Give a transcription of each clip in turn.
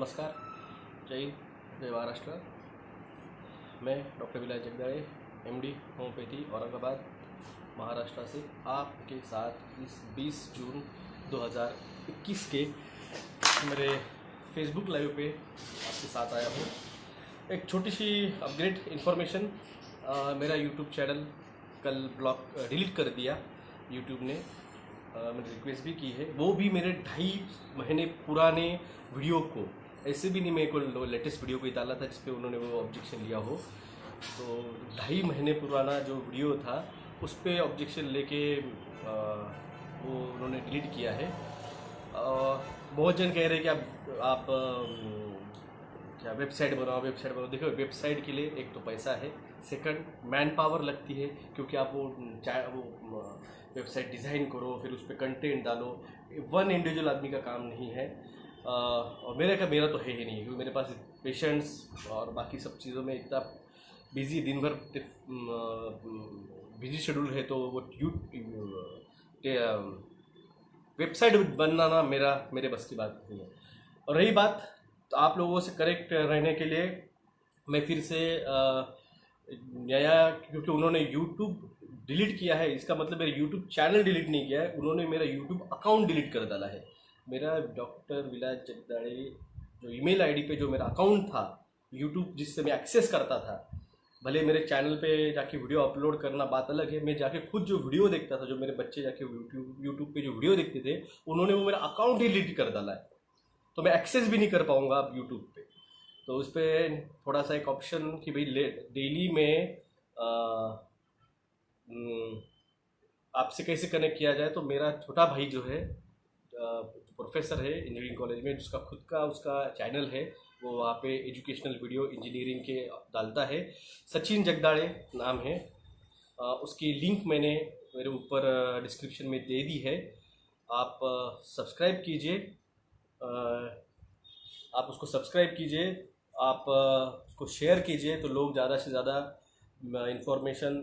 नमस्कार, जय हिंद, जय महाराष्ट्र। मैं डॉक्टर विलास जगदाळे, एमडी होम्योपैथी, औरंगाबाद, महाराष्ट्र से आपके साथ इस 20 जून 2021 के मेरे फेसबुक लाइव पे आपके साथ आया हूँ। एक छोटी सी अपग्रेड इन्फॉर्मेशन, मेरा यूट्यूब चैनल कल ब्लॉक डिलीट कर दिया यूट्यूब ने। मैंने रिक्वेस्ट भी की है, वो भी मेरे 2.5 महीने पुराने वीडियो को, ऐसे भी नहीं मेरे को लेटेस्ट वीडियो को ही डाला था जिस पे उन्होंने वो ऑब्जेक्शन लिया हो। तो 2.5 महीने पुराना जो वीडियो था उस पर ऑब्जेक्शन लेके वो उन्होंने डिलीट किया है। बहुत जन कह रहे हैं कि आप क्या वेबसाइट बनाओ। देखो, वेबसाइट के लिए एक तो पैसा है, सेकंड मैन पावर लगती है, क्योंकि आप वो वेबसाइट डिज़ाइन करो, फिर उस पर कंटेंट डालो। वन इंडिविजुअल आदमी का काम नहीं है। और मेरा तो है ही नहीं, क्योंकि मेरे पास पेशेंट्स और बाकी सब चीज़ों में इतना बिजी, दिन भर बिजी शेड्यूल है। तो वो वेबसाइट बनाना मेरे बस की बात नहीं है। और रही बात, तो आप लोगों से करेक्ट रहने के लिए मैं फिर से नया, क्योंकि उन्होंने यूट्यूब डिलीट किया है, इसका मतलब मेरा यूट्यूब चैनल डिलीट नहीं किया है, उन्होंने मेरा यूट्यूब अकाउंट डिलीट कर डाला है। मेरा डॉक्टर विलास जगदाळे जो ईमेल आईडी पे जो मेरा अकाउंट था यूट्यूब, जिससे मैं एक्सेस करता था, भले मेरे चैनल पे जाके वीडियो अपलोड करना बात अलग है, मैं जाके खुद जो वीडियो देखता था, जो मेरे बच्चे जाके यूट्यूब पे जो वीडियो देखते थे, उन्होंने वो मेरा अकाउंट डिलीट कर डाला है। तो मैं एक्सेस भी नहीं कर पाऊँगा अब यूट्यूब पे। तो उस पर थोड़ा सा एक ऑप्शन कि भाई डेली में आपसे कैसे कनेक्ट किया जाए। तो मेरा छोटा भाई जो है प्रोफेसर है इंजीनियरिंग कॉलेज में, जिसका खुद का उसका चैनल है, वो वहाँ पे एजुकेशनल वीडियो इंजीनियरिंग के डालता है, सचिन जगदाळे नाम है। उसकी लिंक मैंने मेरे ऊपर डिस्क्रिप्शन में दे दी है। आप सब्सक्राइब कीजिए, आप उसको सब्सक्राइब कीजिए, आप उसको शेयर कीजिए, तो लोग ज़्यादा से ज़्यादा इंफॉर्मेशन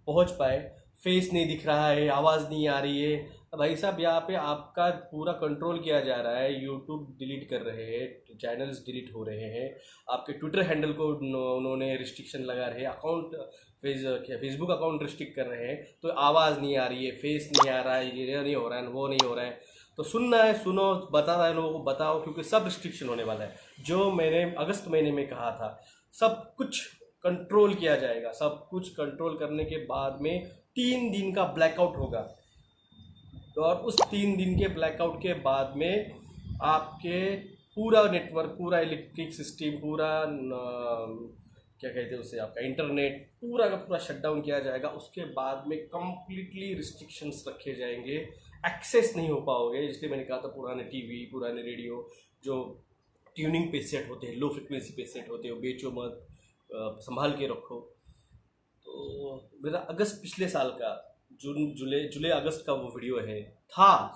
पहुंच पाए। फेस नहीं दिख रहा है, आवाज़ नहीं आ रही है, भाई साहब यहाँ पे आपका पूरा कंट्रोल किया जा रहा है। यूट्यूब डिलीट कर रहे हैं, चैनल्स डिलीट हो रहे हैं, आपके ट्विटर हैंडल को उन्होंने रिस्ट्रिक्शन लगा रहे हैं, अकाउंट फेसबुक अकाउंट रिस्ट्रिक्ट कर रहे हैं। तो आवाज़ नहीं आ रही है, फेस नहीं आ रहा है, ये नहीं हो रहा है, वो नहीं हो रहा है। तो सुनना है सुनो, बताना है लोगों को बताओ, क्योंकि सब रिस्ट्रिक्शन होने वाला है। जो मैंने अगस्त महीने में कहा था, सब कुछ कंट्रोल किया जाएगा। सब कुछ कंट्रोल करने के बाद में 3 दिन का ब्लैकआउट होगा, और उस 3 दिन के ब्लैकआउट के बाद में आपके पूरा नेटवर्क, पूरा इलेक्ट्रिक सिस्टम, पूरा क्या कहते हैं उसे, आपका इंटरनेट पूरा का पूरा शटडाउन किया जाएगा। उसके बाद में कंप्लीटली रिस्ट्रिक्शंस रखे जाएंगे, एक्सेस नहीं हो पाओगे। इसलिए मैंने कहा था पुराने टीवी, पुराने रेडियो जो ट्यूनिंग पे सेट होते हैं, लो फ्रिक्वेंसी पे सेट होते हो, बेचो मत, संभाल के रखो। तो मेरा अगस्त पिछले साल का जुलाई अगस्त का वो वीडियो है, था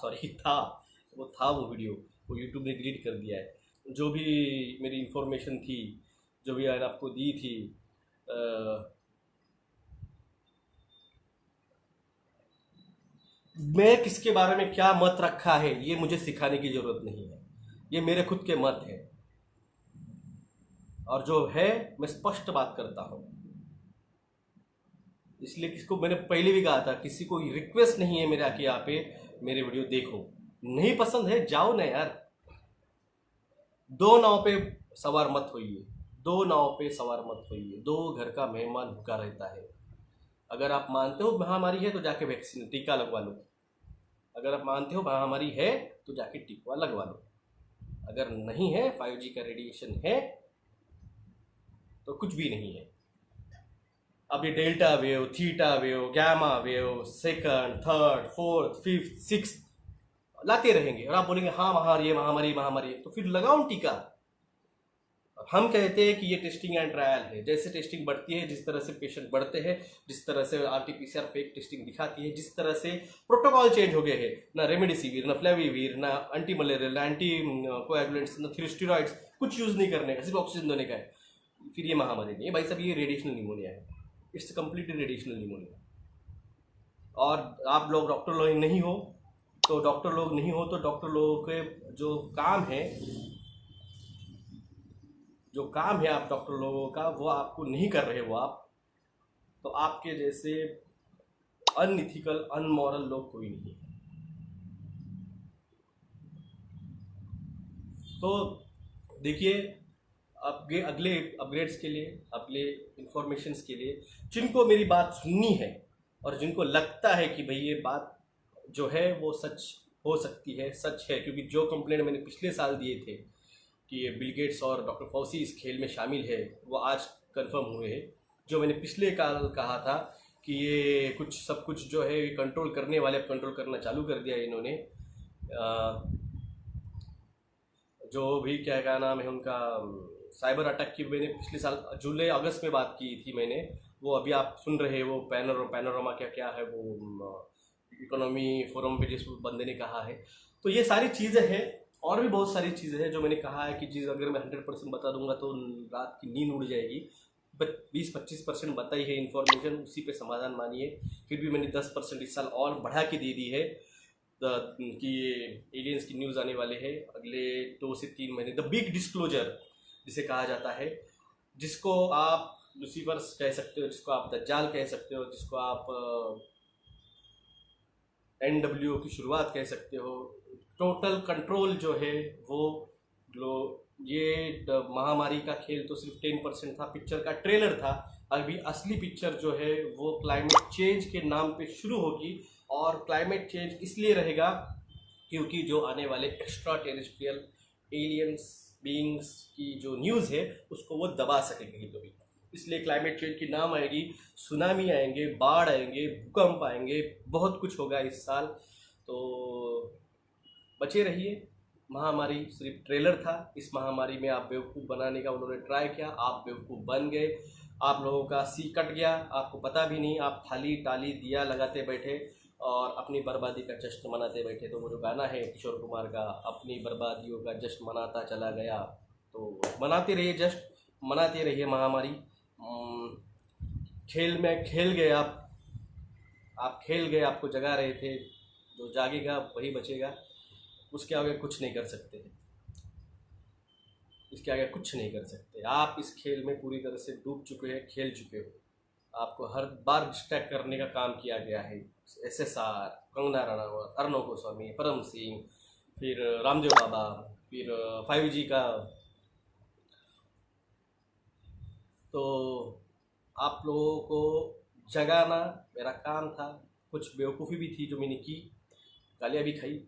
वो वीडियो, वो यूट्यूब ने डिलीट कर दिया है। जो भी मेरी इन्फॉर्मेशन थी, जो भी मैंने आपको दी थी, मैं किसके बारे में क्या मत रखा है ये मुझे सिखाने की जरूरत नहीं है, ये मेरे खुद के मत है। और जो है मैं स्पष्ट बात करता हूं। इसलिए किसको, मैंने पहले भी कहा था, किसी को रिक्वेस्ट नहीं है मेरा कि यहाँ पे मेरे वीडियो देखो। नहीं पसंद है, जाओ ना यार। दो नाव पे सवार मत होइए, दो घर का मेहमान भूखा रहता है। अगर आप मानते हो महामारी है तो जाके वैक्सीन टीका लगवा लो। अगर आप मानते हो महामारी है तो जाके टीका लगवा लो। अगर नहीं है, 5G का रेडिएशन है, तो कुछ भी नहीं है। अब ये delta wave, theta wave, gamma wave, second, third, fourth, fifth, sixth लाते रहेंगे, और आप बोलेंगे हाँ महामारी, तो फिर लगाओ टीका। हम कहते हैं कि ये टेस्टिंग एंड ट्रायल है। जैसे टेस्टिंग बढ़ती है, जिस तरह से पेशेंट बढ़ते हैं, जिस तरह से RT-PCR फेक टेस्टिंग दिखाती है, जिस तरह से प्रोटोकॉल चेंज हो गए हैं, ना रेमडेसिविर, ना फ्लेविविर, ना एंटी मलेरियल, ना एंटी कोएगुलेंट्स, ना थियोस्टेरॉइड्स, कुछ यूज नहीं करने का, सिर्फ ऑक्सीजन देने का है। फिर ये महामारी नहीं है भाई साहब, ये रेडिएशनल निमोनिया है। It's completely radiational pneumonia. और आप लोग डॉक्टर लोग नहीं हो तो डॉक्टर लोगों के जो काम है जो काम है आप डॉक्टर लोगों का वो आपको नहीं कर रहे हो आप, तो आपके जैसे अनइथिकल अनमॉरल लोग कोई नहीं है। तो देखिए, अगले अपग्रेड्स के लिए, अगले इंफॉर्मेशंस के लिए, जिनको मेरी बात सुननी है और जिनको लगता है कि भाई ये बात जो है वो सच हो सकती है, सच है, क्योंकि जो कंप्लेंट मैंने पिछले साल दिए थे कि ये बिल गेट्स और डॉक्टर फॉसी इस खेल में शामिल है, वो आज कंफर्म हुए हैं। जो मैंने पिछले काल कहा था कि ये कुछ सब कुछ जो है कंट्रोल करने वाले, अब कंट्रोल करना चालू कर दिया है इन्होंने। जो भी क्या नाम है उनका, साइबर अटैक की मैंने पिछले साल जुलाई अगस्त में बात की थी मैंने, वो अभी आप सुन रहे हो। पैनोरामा क्या क्या है वो इकोनॉमी फोरम पे जिस बंदे ने कहा है। तो ये सारी चीज़ें हैं, और भी बहुत सारी चीज़ें हैं जो मैंने कहा है कि चीज़ अगर मैं 100% बता दूंगा तो रात की नींद उड़ जाएगी। बट 20-25% बताई है इन्फॉर्मेशन, उसी पे समाधान मानिए। फिर भी मैंने 10% इस साल और बढ़ा के दे दी है कि एलियंस की न्यूज़ आने वाले हैं अगले 2 से 3 महीने। द बिग डिस्क्लोजर जिसे कहा जाता है, जिसको आप लूसीफर्स कह सकते हो, जिसको आप दज्जाल कह सकते हो, जिसको आप NWO की शुरुआत कह सकते हो। टोटल कंट्रोल जो है वो ये महामारी का खेल तो सिर्फ 10% था, पिक्चर का ट्रेलर था। अभी असली पिक्चर जो है वो क्लाइमेट चेंज के नाम पे शुरू होगी, और क्लाइमेट चेंज इसलिए रहेगा क्योंकि जो आने वाले एक्स्ट्रा टेरेस्ट्रियल एलियंस बीइंग्स की जो न्यूज़ है उसको वो दबा सके कहीं तो भी। इसलिए क्लाइमेट चेंज की नाम आएगी, सुनामी आएंगे, बाढ़ आएंगे, भूकंप आएंगे, बहुत कुछ होगा इस साल। तो बचे रहिए। महामारी सिर्फ ट्रेलर था। इस महामारी में आप बेवकूफ़ बनाने का उन्होंने ट्राई किया, आप बेवकूफ़ बन गए, आप लोगों का सी कट गया, आपको पता भी नहीं, आप थाली टाली दिया लगाते बैठे और अपनी बर्बादी का जश्न मनाते बैठे। तो वो जो गाना है किशोर कुमार का, अपनी बर्बादियों का जश्न मनाता चला गया, तो मनाते रहिए जश्न, मनाते रहिए महामारी। खेल में खेल गए आप खेल गए, आपको जगा रहे थे, जो जागेगा वही बचेगा। उसके आगे कुछ नहीं कर सकते, इसके आगे कुछ नहीं कर सकते। आप इस खेल में पूरी तरह से डूब चुके हैं, खेल चुके हो। आपको हर बार डिस्ट्रैक्ट करने का काम किया गया है। SSR, कंगना रनावत, अर्णव गोस्वामी, परम सिंह, फिर रामदेव बाबा, फिर 5G का। तो आप लोगों को जगाना मेरा काम था। कुछ बेवकूफ़ी भी थी जो मैंने की, गालियाँ भी खाई,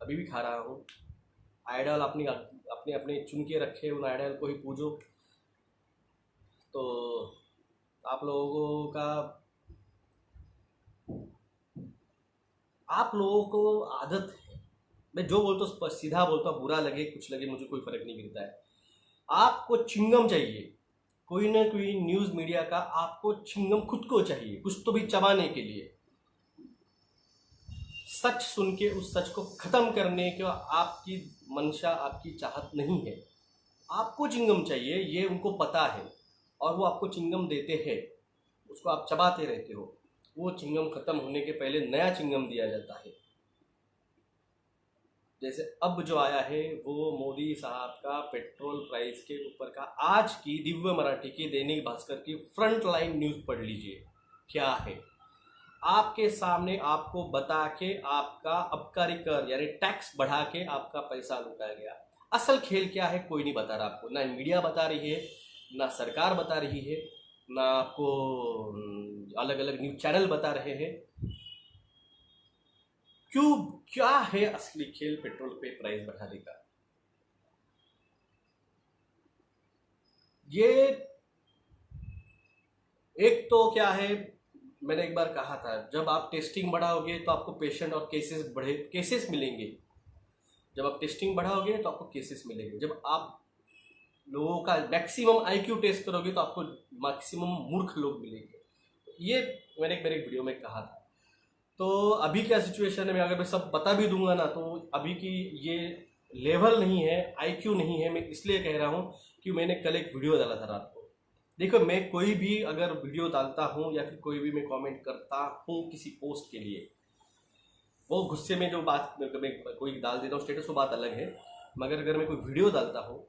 अभी भी खा रहा हूँ। आइडल अपने अपने चुन के रखे, उन आइडल को ही पूजो। तो आप लोगों को आदत है, मैं जो बोलता हूँ सीधा बोलता हूँ, बुरा लगे कुछ लगे मुझे कोई फ़र्क नहीं गिरता है। आपको चिंगम चाहिए, कोई ना कोई न्यूज़ मीडिया का आपको चिंगम खुद को चाहिए, कुछ तो भी चबाने के लिए। सच सुन के उस सच को ख़त्म करने का आपकी मंशा, आपकी चाहत नहीं है। आपको चिंगम चाहिए, ये उनको पता है, और वो आपको चिंगम देते हैं, उसको आप चबाते रहते हो। वो चिंगम ख़त्म होने के पहले नया चिंगम दिया जाता है। जैसे अब जो आया है वो मोदी साहब का पेट्रोल प्राइस के ऊपर का, आज की दिव्य मराठी की दैनिक भास्कर की फ्रंट लाइन न्यूज़ पढ़ लीजिए क्या है। आपके सामने आपको बता के आपका आबकारी कर यानी टैक्स बढ़ा के आपका पैसा लुटाया गया। असल खेल क्या है कोई नहीं बता रहा आपको, ना मीडिया बता रही है, ना सरकार बता रही है, ना आपको अलग अलग न्यूज़ चैनल बता रहे हैं। क्या है असली खेल पेट्रोल पे प्राइस बढ़ाने का? ये एक तो क्या है, मैंने एक बार कहा था, जब आप टेस्टिंग बढ़ाओगे तो आपको पेशेंट और केसेस मिलेंगे। जब आप टेस्टिंग बढ़ाओगे तो आपको केसेस मिलेंगे। जब आप लोगों का मैक्सिमम IQ टेस्ट करोगे तो आपको मैक्सिमम मूर्ख लोग मिलेंगे। ये मैंने मेरे एक वीडियो में कहा था। तो अभी क्या सिचुएशन है, मैं अगर मैं सब बता भी दूंगा ना, तो अभी की ये लेवल नहीं है, IQ नहीं है। मैं इसलिए कह रहा हूँ कि मैंने कल एक वीडियो डाला था रात को। देखो, मैं कोई भी अगर वीडियो डालता हूँ या फिर कोई भी मैं कमेंट करता हूँ किसी पोस्ट के लिए, वो गुस्से में जो बात मैं कोई डाल देता हूँ स्टेटस, वो बात अलग है। मगर अगर मैं कोई वीडियो डालता हूँ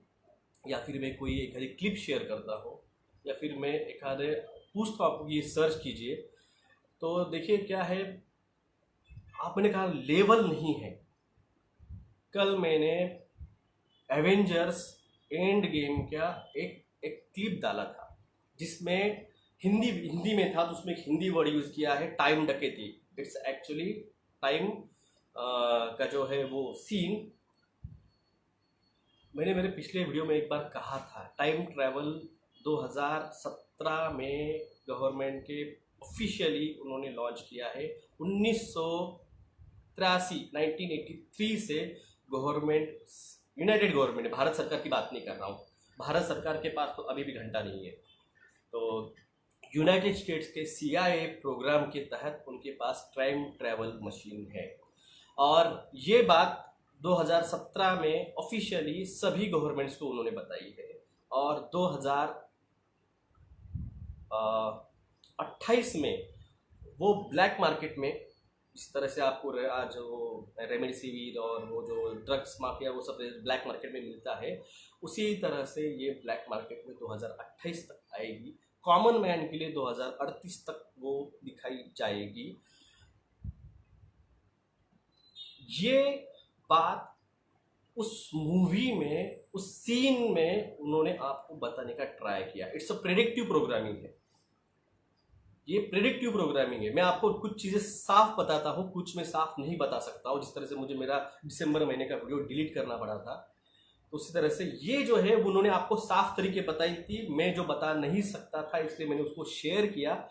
या फिर मैं कोई एक आधी क्लिप शेयर करता हूँ, या फिर मैं एक आधे पूछता हूँ आपको ये सर्च कीजिए, तो देखिए क्या है, आपने कहा लेवल नहीं है। कल मैंने एवेंजर्स एंड गेम का एक एक क्लिप डाला था, जिसमें हिंदी हिंदी में था, तो उसमें एक हिंदी वर्ड यूज़ किया है, टाइम डकैती। इट्स एक्चुअली टाइम का जो है वो सीन, मैंने मेरे पिछले वीडियो में एक बार कहा था, टाइम ट्रैवल 2017 में गवर्नमेंट के ऑफिशियली उन्होंने लॉन्च किया है। 1983 से गवर्नमेंट, यूनाइटेड गवर्नमेंट, भारत सरकार की बात नहीं कर रहा हूँ, भारत सरकार के पास तो अभी भी घंटा नहीं है, तो यूनाइटेड स्टेट्स के CIA प्रोग्राम के तहत उनके पास टाइम ट्रैवल मशीन है। और ये बात 2017 में ऑफिशियली सभी गवर्नमेंट्स को उन्होंने बताई है, और 2028 में वो ब्लैक मार्केट में, इस तरह से आपको आज वो रेमडेसिविर और वो जो ड्रग्स माफिया वो सब ब्लैक मार्केट में मिलता है, उसी तरह से ये ब्लैक मार्केट में 2028 तक आएगी। कॉमन मैन के लिए 2038 तक वो दिखाई जाएगी। ये बात उस मूवी में, उस सीन में उन्होंने आपको बताने का ट्राई किया। इट्स अ प्रेडिक्टिव प्रोग्रामिंग है, ये प्रेडिक्टिव प्रोग्रामिंग है। मैं आपको कुछ चीज़ें साफ बताता हूँ, कुछ मैं साफ नहीं बता सकता हूँ, जिस तरह से मुझे मेरा दिसंबर महीने का वीडियो डिलीट करना पड़ा था, तो उसी तरह से ये जो है उन्होंने आपको साफ तरीके बताई थी। मैं जो बता नहीं सकता था इसलिए मैंने उसको शेयर किया,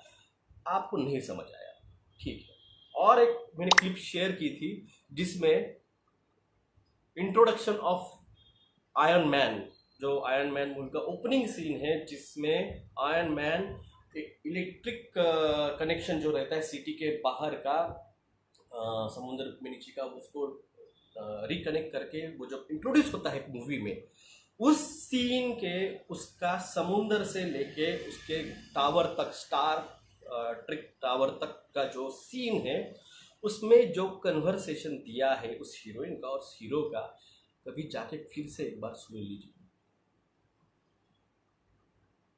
आपको नहीं समझ आया, ठीक है। और एक मैंने क्लिप शेयर की थी जिसमें इंट्रोडक्शन ऑफ आयरन मैन, जो आयरन मैन मूवी का ओपनिंग सीन है, जिसमें आयरन मैन इलेक्ट्रिक कनेक्शन जो रहता है सिटी के बाहर का, समुद्र में नीचे का, उसको रिकनेक्ट करके वो जब इंट्रोड्यूस होता है मूवी में, उस सीन के, उसका समुद्र से लेके उसके टावर तक, स्टार ट्रिक टावर तक का जो सीन है, उसमें जो कन्वर्सेशन दिया है उस हीरोइन का और उस हीरो का, कभी जाके फिर से एक बार सुन लीजिए।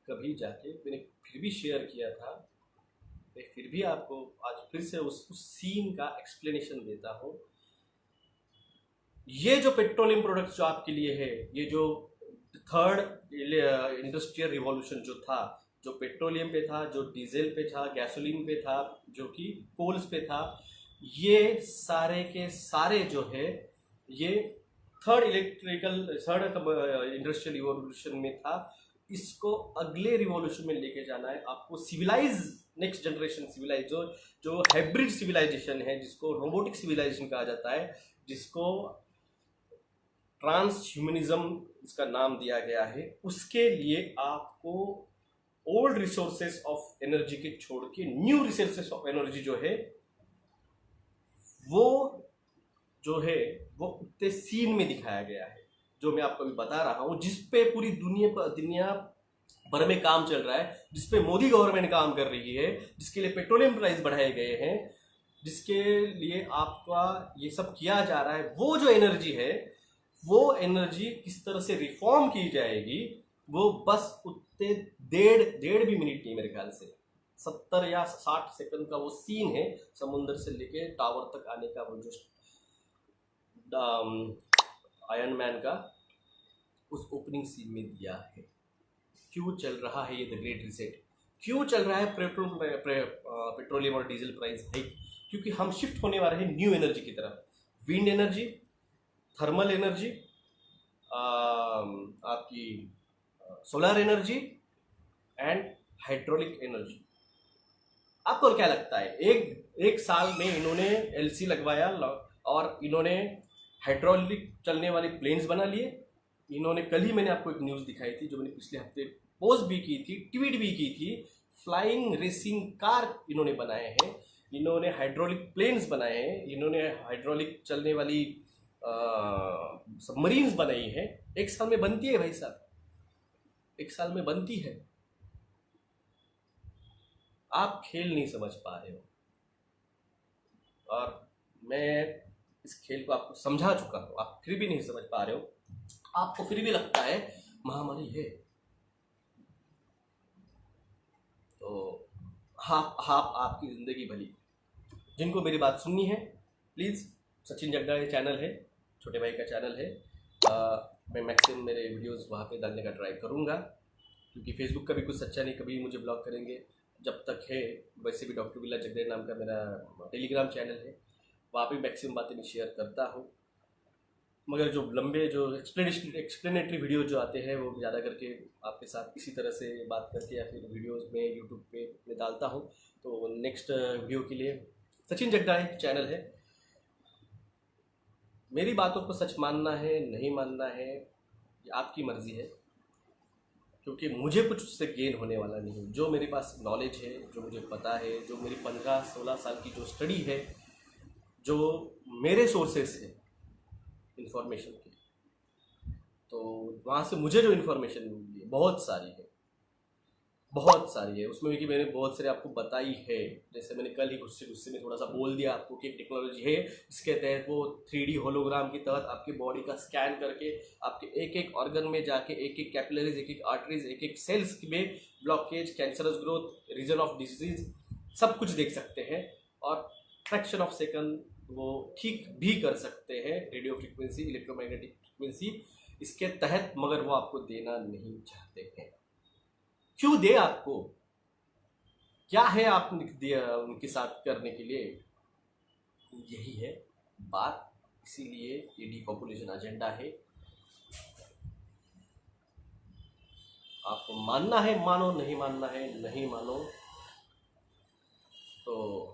कभी जाके, मैंने फिर भी शेयर किया था, मैं फिर भी आपको आज फिर से उस सीन का एक्सप्लेनेशन देता हूँ। ये जो पेट्रोलियम प्रोडक्ट्स जो आपके लिए है, ये जो थर्ड इंडस्ट्रियल रिवॉल्यूशन जो था, जो पेट्रोलियम पे था, जो डीजल पे था, गैसोलीन पे था, जो कि कोल्स पे था, ये सारे के सारे जो है ये थर्ड इंडस्ट्रियल रिवॉल्यूशन में था। इसको अगले रिवॉल्यूशन में लेके जाना है आपको। सिविलाइज, नेक्स्ट जनरेशन सिविलाइज, जो हाइब्रिड सिविलाइजेशन है, जिसको रोबोटिक सिविलाइजेशन कहा जाता है, जिसको ट्रांस ह्यूमनिज्म इसका नाम दिया गया है, उसके लिए आपको ओल्ड रिसोर्सेस ऑफ एनर्जी के छोड़ के न्यू रिसोर्सेस ऑफ एनर्जी जो है वो उतने सीन में दिखाया गया है, जो मैं आपको अभी बता रहा हूँ, जिसपे पूरी दुनिया भर में काम चल रहा है, जिसपे मोदी गवर्नमेंट काम कर रही है, जिसके लिए पेट्रोलियम प्राइस बढ़ाए गए हैं, जिसके लिए आपका ये सब किया जा रहा है। वो जो एनर्जी है, वो एनर्जी किस तरह से रिफॉर्म की जाएगी, वो बस उतने डेढ़ भी मिनट नहीं, मेरे ख्याल से 70 या 60 सेकंड का वो सीन है, समुद्र से लेके टावर तक आने का, वो जो आयरन मैन का उस ओपनिंग सीन में दिया है। क्यों चल रहा है ये द ग्रेट रिसेट, क्यों चल रहा है पेट्रोलियम और डीजल प्राइस हाइक? क्योंकि हम शिफ्ट होने वाले हैं न्यू एनर्जी की तरफ। विंड एनर्जी, थर्मल एनर्जी, आपकी solar energy and hydraulic energy. आपको क्या लगता है, एक साल में इन्होंने LC लगवाया और इन्होंने हाइड्रोलिक चलने वाले प्लेन्स बना लिए। इन्होंने, कल ही मैंने आपको एक न्यूज़ दिखाई थी, जो मैंने पिछले हफ्ते पोस्ट भी की थी, ट्वीट भी की थी, फ्लाइंग रेसिंग कार इन्होंने बनाए हैं, इन्होंने हाइड्रोलिक प्लेन्स बनाए हैं, इन्होंने हाइड्रोलिक चलने वाली सबमरीन्स बनाई है। एक साल में बनती है भाई साहब, एक साल में बनती है। आप खेल नहीं समझ पा रहे हो, और मैं इस खेल को आपको समझा चुका हूँ, आप फिर भी नहीं समझ पा रहे हो। आपको फिर भी लगता है महामारी है। तो आप आपकी ज़िंदगी भली। जिनको मेरी बात सुननी है प्लीज़, सचिन जगदाड़े चैनल है, छोटे भाई का चैनल है। मैं मैक्सिमम मेरे वीडियोस वहाँ पे डालने का ट्राई करूँगा, क्योंकि फेसबुक का भी कुछ सच्चा नहीं, कभी मुझे ब्लॉक करेंगे जब तक है। वैसे भी डॉक्टर बिल्ला जगदेव नाम का मेरा टेलीग्राम चैनल है, वहाँ पे मैक्सिमम बातें मैं शेयर करता हूँ। मगर जो लंबे जो एक्सप्लेनेटरी वीडियो जो आते हैं वो ज़्यादा करके आपके साथ इसी तरह से बात करके या फिर वीडियोस में यूट्यूब पे मैं डालता हूँ। तो नेक्स्ट वीडियो के लिए सचिन जगदाड़े चैनल है। मेरी बातों को सच मानना है नहीं मानना है ये आपकी मर्ज़ी है, क्योंकि मुझे कुछ उससे गेन होने वाला नहीं। जो मेरे पास नॉलेज है, जो मुझे पता है, जो मेरी 15-16 साल की जो स्टडी है, जो मेरे सोर्सेस है इंफॉर्मेशन की, तो वहाँ से मुझे जो इन्फॉर्मेशन मिली है बहुत सारी है, बहुत सारी है। उसमें कि मैंने बहुत सारे आपको बताई है। जैसे मैंने कल ही गुस्से में थोड़ा सा बोल दिया आपको कि एक टेक्नोलॉजी है जिसके तहत वो 3D होलोग्राम के तहत आपकी बॉडी का स्कैन करके आपके एक एक ऑर्गन में जाके एक एक कैपिलरीज, एक एक आर्टरीज, एक एक सेल्स में blockage, cancerous growth, region of disease सब कुछ देख सकते हैं और फ्रैक्शन ऑफ सेकंड वो ठीक भी कर सकते हैं। रेडियो फ्रिक्वेंसी, इलेक्ट्रोमैग्नेटिक फ्रिक्वेंसी इसके तहत, मगर वो आपको देना नहीं चाहते हैं। क्यों दे आपको? क्या है आप उनके साथ करने के लिए? यही है बात। इसीलिए ये डीपॉपुलेशन एजेंडा है। आपको मानना है मानो, नहीं मानना है नहीं मानो। तो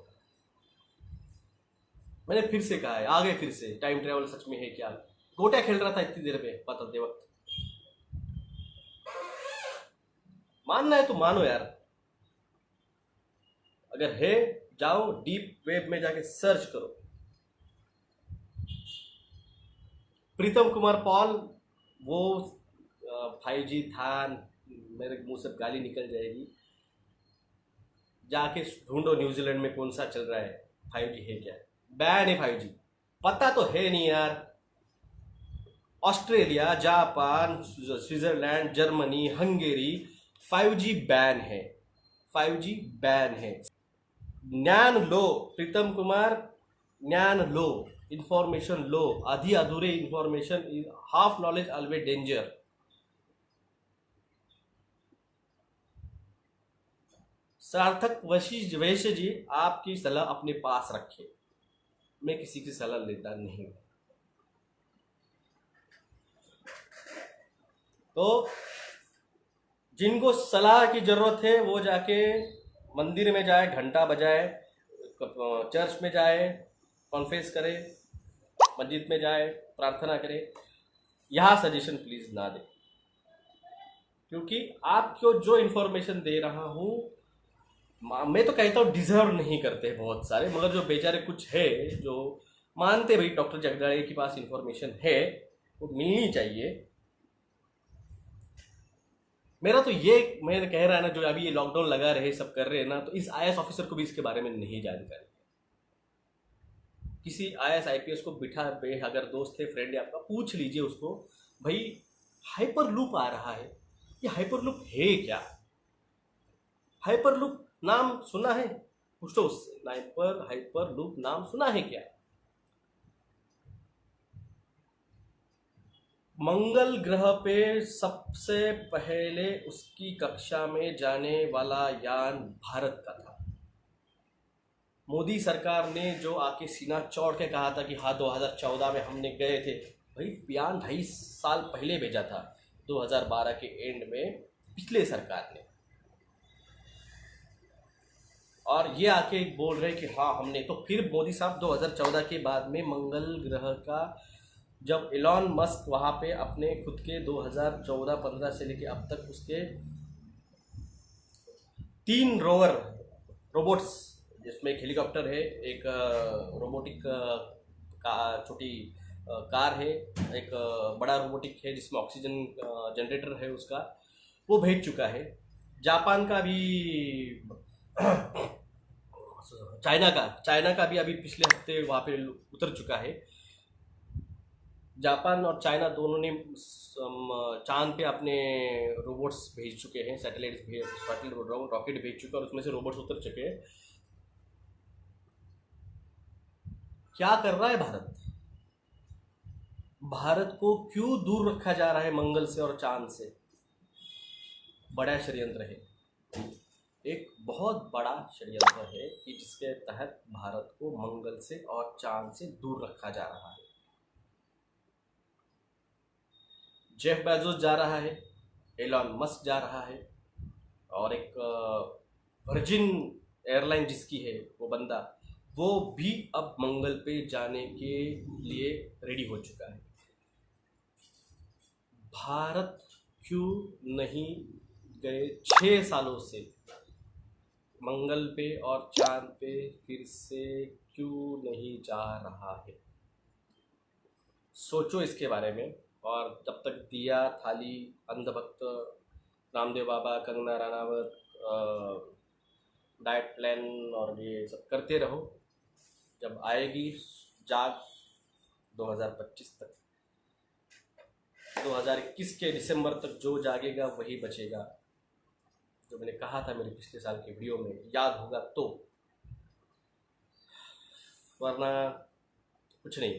मैंने फिर से कहा है, आगे फिर से टाइम ट्रेवल सच में है क्या? गोटा खेल रहा था इतनी देर में पता दे वक्त। मानना है तो मानो यार। अगर है जाओ डीप वेब में जाके सर्च करो। प्रीतम कुमार पॉल वो 5G था, मेरे मुंह से गाली निकल जाएगी। जाके ढूंढो न्यूजीलैंड में कौन सा चल रहा है, 5G है क्या? बैन है 5G, पता तो है नहीं यार। Australia, Japan, Switzerland, Germany, Hungary 5G ban है, 5G बैन है। ज्ञान लो प्रीतम कुमार, ज्ञान लो, इंफॉर्मेशन लो। आधी अधूरे information, half knowledge always danger. सार्थक वैश्य जी आपकी सलाह अपने पास रखे, मैं किसी की सलाह लेता नहीं। तो जिनको सलाह की जरूरत है वो जाके मंदिर में जाए, घंटा बजाए, चर्च में जाए, कॉन्फ्रेंस करे, मस्जिद में जाए, प्रार्थना करे। यहाँ सजेशन प्लीज ना दे, क्योंकि आपको जो इन्फॉर्मेशन दे रहा हूँ मैं तो कहता हूँ डिजर्व नहीं करते बहुत सारे, मगर जो बेचारे कुछ है जो मानते भाई डॉक्टर जगदाड़े के पास इन्फॉर्मेशन है वो मिलनी चाहिए। मेरा तो ये मैं कह रहा है ना, जो अभी ये लॉकडाउन लगा रहे सब कर रहे हैं ना, तो इस IAS ऑफिसर को भी इसके बारे में नहीं जानकारी। किसी IAS IPS को बिठा पे, अगर दोस्त है, फ्रेंड है आपका, पूछ लीजिए उसको, भाई हाइपर लूप आ रहा है, ये हाइपर लूप है क्या? हाइपर लूप नाम सुना है? पूछ तो उससे, हाइपर लूप नाम सुना है क्या? मंगल ग्रह पे सबसे पहले उसकी कक्षा में जाने वाला यान भारत का था। मोदी सरकार ने जो आके सीना चौड़ के कहा था कि हाँ 2014 में हमने गए थे, भाई यान 2.5 साल पहले भेजा था, 2012 के एंड में पिछले सरकार ने। और ये आके बोल रहे कि हाँ हमने, तो फिर मोदी साहब 2014 के बाद में मंगल ग्रह का, जब एलॉन मस्क वहाँ पे अपने खुद के 2014-15 से लेके अब तक उसके 3 रोबोट्स, जिसमें एक हेलीकॉप्टर है, एक रोबोटिक छोटी कार है, एक बड़ा रोबोटिक है जिसमें ऑक्सीजन जनरेटर है उसका, वो भेज चुका है। जापान का भी चाइना का भी अभी पिछले हफ्ते वहाँ पे उतर चुका है। जापान और चाइना दोनों ने चांद पे अपने रोबोट्स भेज चुके हैं, सैटेलाइट रॉकेट भेज चुके हैं और उसमें से रोबोट्स उतर चुके हैं। क्या कर रहा है भारत? भारत को क्यों दूर रखा जा रहा है मंगल से और चांद से? बड़ा षड्यंत्र है, एक बहुत बड़ा षड्यंत्र है कि जिसके तहत भारत को मंगल से और चांद से दूर रखा जा रहा है। जेफ बेजोस जा रहा है, एलॉन मस्क जा रहा है, और एक वर्जिन एयरलाइन जिसकी है वो बंदा, वो भी अब मंगल पे जाने के लिए रेडी हो चुका है। भारत क्यों नहीं गए 6 सालों से मंगल पे और चांद पे, फिर से क्यों नहीं जा रहा है? सोचो इसके बारे में। और जब तक दिया थाली, अंधभक्त, रामदेव बाबा, कंगना रनावत, डाइट प्लान और ये सब करते रहो, जब आएगी जाग 2025 तक, 2021 के दिसंबर तक जो जागेगा वही बचेगा। जो मैंने कहा था मेरे पिछले साल के वीडियो में, याद होगा तो, वरना कुछ नहीं।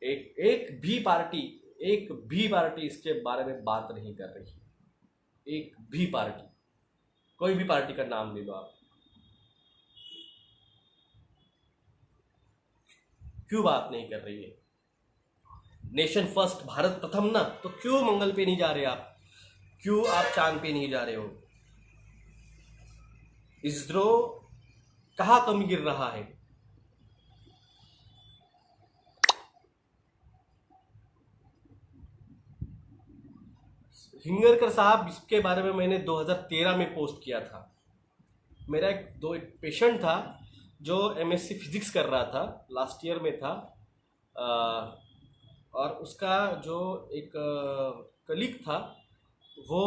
एक भी पार्टी इसके बारे में बात नहीं कर रही। एक भी पार्टी, कोई भी पार्टी का नाम ले लो आप, क्यों बात नहीं कर रही है? नेशन फर्स्ट, भारत प्रथम ना, तो क्यों मंगल पे नहीं जा रहे आप? क्यों आप चांद पे नहीं जा रहे हो? इसरो कहाँ कमी गिर रहा है? हिंगरकर साहब, इसके बारे में मैंने 2013 में पोस्ट किया था। मेरा एक पेशेंट था जो एमएससी फिजिक्स कर रहा था, लास्ट ईयर में था, और उसका जो एक कलीग था वो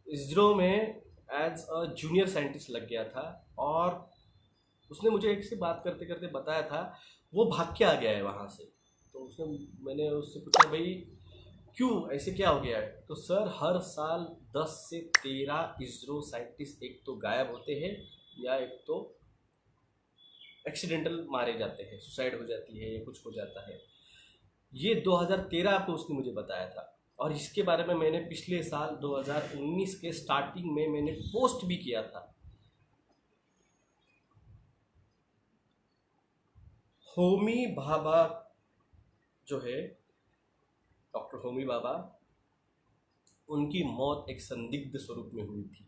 इसरो में एज अ जूनियर साइंटिस्ट लग गया था, और उसने मुझे एक से बात करते करते बताया था वो भाग के आ गया है वहाँ से। तो मैंने उससे पूछा, भाई क्यों, ऐसे क्या हो गया है? तो सर, हर साल 10 से 13 इसरो साइंटिस्ट एक तो गायब होते हैं, या एक तो एक्सीडेंटल मारे जाते हैं, सुसाइड हो जाती है या कुछ हो जाता है। ये 2013 को उसने मुझे बताया था, और इसके बारे में मैंने पिछले साल 2019 के स्टार्टिंग में मैंने पोस्ट भी किया था। होमी भाभा जो है, डॉक्टर होमी भाभा, उनकी मौत एक संदिग्ध स्वरूप में हुई थी।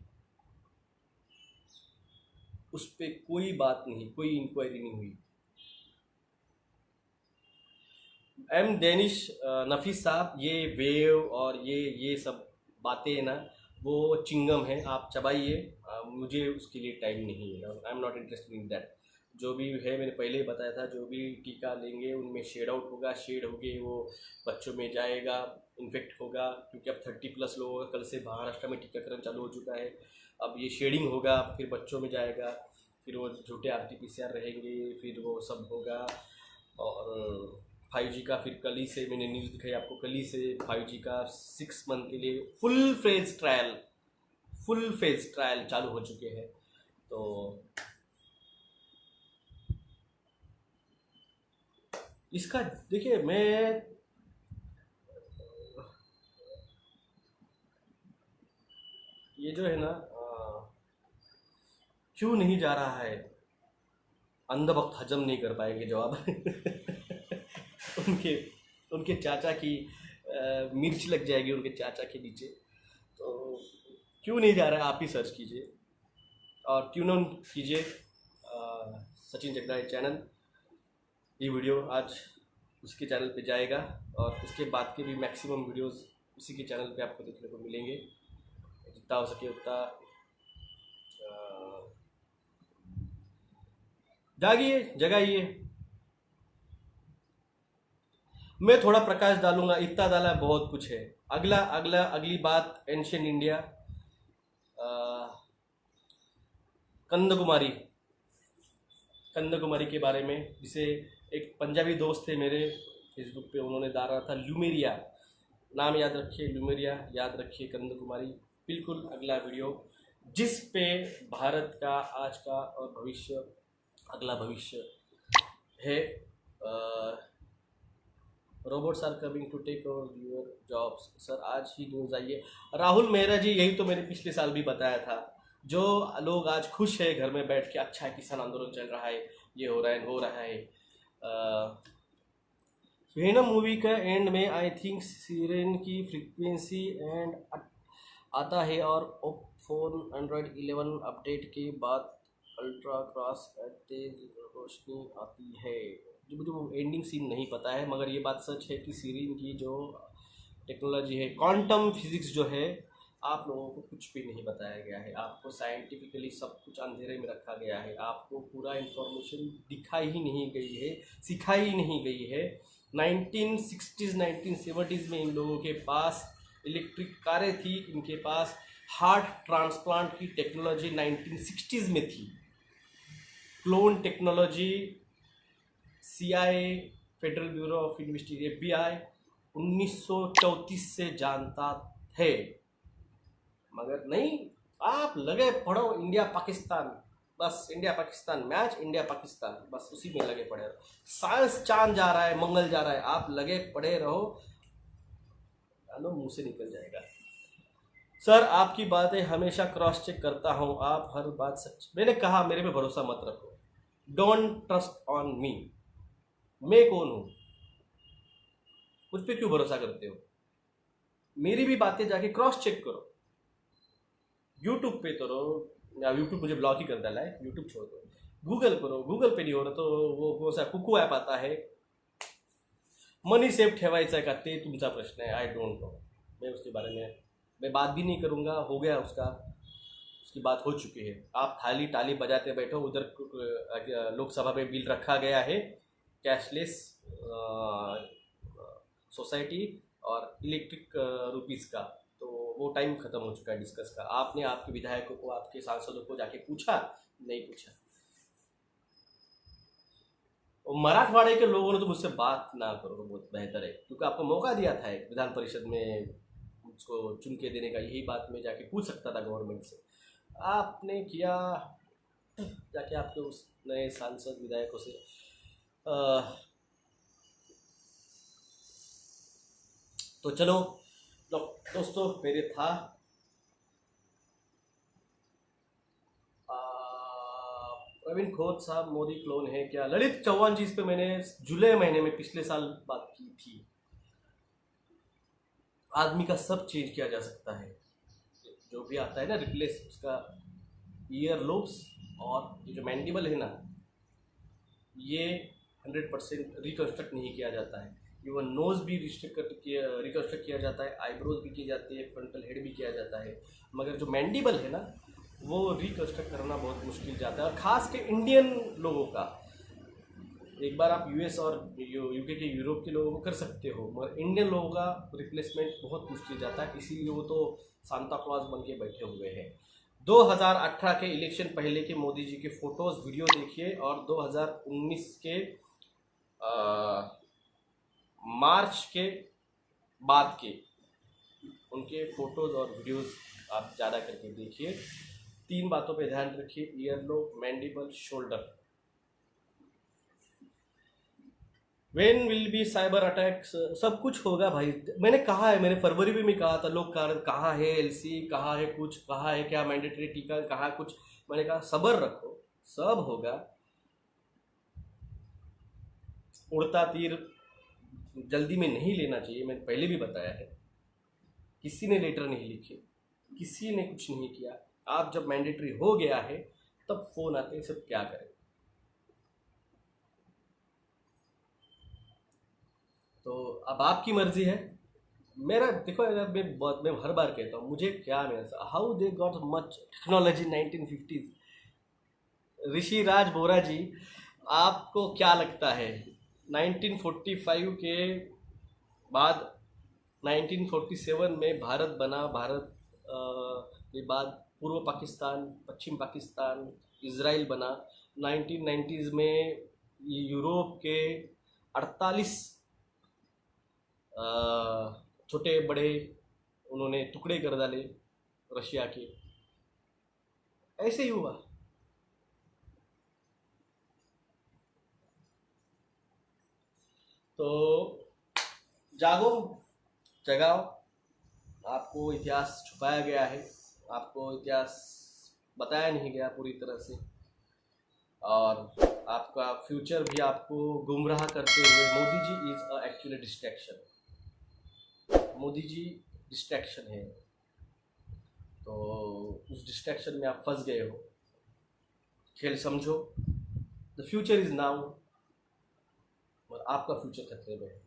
उस पर कोई बात नहीं, कोई इंक्वायरी नहीं हुई। एम डेनिश नफीस साहब, ये वेव और ये सब बातें ना, वो चिंगम है, आप चबाइए, मुझे उसके लिए टाइम नहीं है, I am not interested in that. जो भी है मैंने पहले ही बताया था, जो भी टीका लेंगे उनमें शेड आउट होगा, शेड होके वो बच्चों में जाएगा, इन्फेक्ट होगा, क्योंकि अब 30+ लोगों का कल से महाराष्ट्र में टीकाकरण चालू हो चुका है। अब ये शेडिंग होगा, फिर बच्चों में जाएगा, फिर वो झूठे RT-PCR रहेंगे, फिर वो सब होगा। और 5G का फिर कल ही से मैंने न्यूज़ दिखाई आपको, कल ही से 5G का 6 मंथ के लिए फुल फेज ट्रायल चालू हो चुके हैं। तो इसका देखिए, मैं ये जो है ना, क्यों नहीं जा रहा है, अंधभक्त हजम नहीं कर पाएंगे जवाब। उनके उनके चाचा की मिर्च लग जाएगी उनके चाचा के नीचे। तो क्यों नहीं जा रहा है, आप ही सर्च कीजिए और ट्यून ऑन कीजिए सचिन जगदाळे चैनल। ये वीडियो आज उसके चैनल पे जाएगा, और उसके बाद के भी मैक्सिमम वीडियोस उसी के चैनल पे आपको देखने को मिलेंगे। जितना हो सके उतना जागिए, जगाइए। मैं थोड़ा प्रकाश डालूंगा, इतना डाला बहुत कुछ है। अगली बात एंशियंट इंडिया, कंदकुमारी के बारे में, जिसे एक पंजाबी दोस्त थे मेरे फेसबुक पे, उन्होंने डाला था ल्यूमेरिया, नाम याद रखिए ल्यूमेरिया, याद रखिए करण कुमारी। बिल्कुल अगला वीडियो जिस पे भारत का आज का और भविष्य, अगला भविष्य है। Robots are coming to take over your jobs. Sir आज ही न्यूज़ आई है। राहुल मेहरा जी, यही तो मैंने पिछले साल भी बताया था। जो लोग आज खुश है घर में बैठ के, अच्छा है किसान आंदोलन चल रहा है, ये हो रहा है हो रहा है। वेनम मूवी का एंड में आई थिंक सीरेन की फ्रीक्वेंसी एंड आता है और फोन एंड्रॉयड 11 अपडेट के बाद अल्ट्रा क्रॉस तेज रोशनी आती है। जो मुझे वो एंडिंग सीन नहीं पता है, मगर ये बात सच है कि सीरीन की जो टेक्नोलॉजी है, क्वांटम फिजिक्स जो है, आप लोगों को कुछ भी नहीं बताया गया है। आपको साइंटिफिकली सब कुछ अंधेरे में रखा गया है। आपको पूरा इंफॉर्मेशन दिखाई ही नहीं गई है, सिखाई ही नहीं गई है। 1960s 1970s में इन लोगों के पास इलेक्ट्रिक कारें थी, इनके पास हार्ट ट्रांसप्लांट की टेक्नोलॉजी 1960s में थी। Clone technology CIA, federal bureau of investigation, FBI 1934 से जानता है, मगर नहीं। आप लगे पढ़ो इंडिया पाकिस्तान, बस India Pakistan match, India Pakistan, बस उसी में लगे पड़े रहो। साइंस चांद जा रहा है, मंगल जा रहा है, आप लगे पड़े रहो, मुंह से निकल जाएगा। सर आपकी बातें हमेशा क्रॉस चेक करता हूँ, आप हर बात सच। मैंने कहा मेरे पे भरोसा मत रखो, डोंट ट्रस्ट ऑन मी। मैं कौन हूँ, मुझ पे क्यों भरोसा करते हो? मेरी भी बातें जाके क्रॉस चेक करो। यूट्यूब पे तो रहो, या यूट्यूब मुझे ब्लॉक ही कर डाला है, यूट्यूब छोड़ दो। गूगल करो, गूगल पे नहीं हो रहा तो वो कौन सा कुकू ऐप आता है, मनी सेफ ठेवायचा का, ते तुमचा प्रश्न है, आई डोंट नो। मैं उसके बारे में मैं बात भी नहीं करूँगा, हो गया उसकी बात हो चुकी है। आप थाली टाली बजाते बैठो, उधर लोकसभा में बिल रखा गया है कैशलेस सोसाइटी और इलेक्ट्रिक रुपीज़ का, तो वो टाइम ख़त्म हो चुका है डिस्कस का। आपने आपके विधायकों को, आपके सांसदों को जाके पूछा? नहीं पूछा। और मराठवाड़े के लोगों ने तो मुझसे बात ना करो, बहुत बेहतर है, क्योंकि आपको मौका दिया था एक विधान परिषद में मुझको चुन के देने का। यही बात मैं जाके पूछ सकता था गवर्नमेंट से, आपने किया जाके आपके उस नए सांसद विधायकों से। तो चलो दोस्तों, मेरे था प्रवीण खोत साहब, मोदी क्लोन है क्या? ललित चौहान जी, इस पे मैंने जुलाई महीने में पिछले साल बात की थी। आदमी का सब चेंज किया जा सकता है, जो भी आता है ना रिप्लेस, उसका ईयर लोब्स और ये जो मैंडिबल है ना, ये 100% रिकन्स्ट्रक्ट नहीं किया जाता है। इवन नोज भी रिकन्स्ट्रक्ट किया जाता है, आईब्रोज भी की जाती है, फ्रंटल हेड भी किया जाता है, मगर जो मैंडिबल है ना, वो रिकन्स्ट्रक्ट करना बहुत मुश्किल जाता है। और ख़ास के इंडियन लोगों का, एक बार आप US और UK के, यूरोप के लोगों को कर सकते हो, मगर इंडियन लोगों का रिप्लेसमेंट बहुत मुश्किल जाता है। इसीलिए वो तो सांता क्लॉज बन के बैठे हुए हैं। 2018 के इलेक्शन पहले के मोदी जी के फोटोज़ वीडियो देखिए, और 2019 के मार्च के बाद के उनके फोटोज़ और वीडियोज़ आप ज़्यादा करके देखिए। 3 बातों पे ध्यान रखिए, earlobe, mandible, shoulder. When will be cyber attacks? सब कुछ होगा भाई, मैंने कहा है, मैंने फरवरी में भी कहा था, लोग कहाँ है LC, कहाँ है कुछ, कहाँ है क्या मैंडेटरी टीका, कहाँ कुछ। मैंने कहा सब्र रखो, सब होगा। उड़ता तीर जल्दी में नहीं लेना चाहिए, मैंने पहले भी बताया है। किसी ने लेटर नहीं लिखे, किसी ने कुछ नहीं किया। आप जब मैंडेटरी हो गया है तब फोन आते हैं, सब क्या करें। तो अब आपकी मर्जी है। मेरा देखो, अगर मैं हर बार कहता हूँ, मुझे क्या मेरा how they got much technology 1950s। ऋषि राज बोरा जी, आपको क्या लगता है 1945 के बाद 1947 में भारत बना, भारत के बाद पूर्व पाकिस्तान, पश्चिम पाकिस्तान, इजराइल बना। 1990s में ये यूरोप के 48 छोटे बड़े उन्होंने टुकड़े कर डाले रशिया के। ऐसे ही हुआ। तो जागो, जगाओ। आपको इतिहास छुपाया गया है, आपको इतिहास बताया नहीं गया पूरी तरह से, और आपका फ्यूचर भी आपको गुमराह करते हुए Modi ji is actually distraction. Modi ji distraction है, तो उस डिस्ट्रैक्शन में आप फंस गए हो। खेल समझो, द फ्यूचर इज नाउ, और आपका फ्यूचर खतरे में है।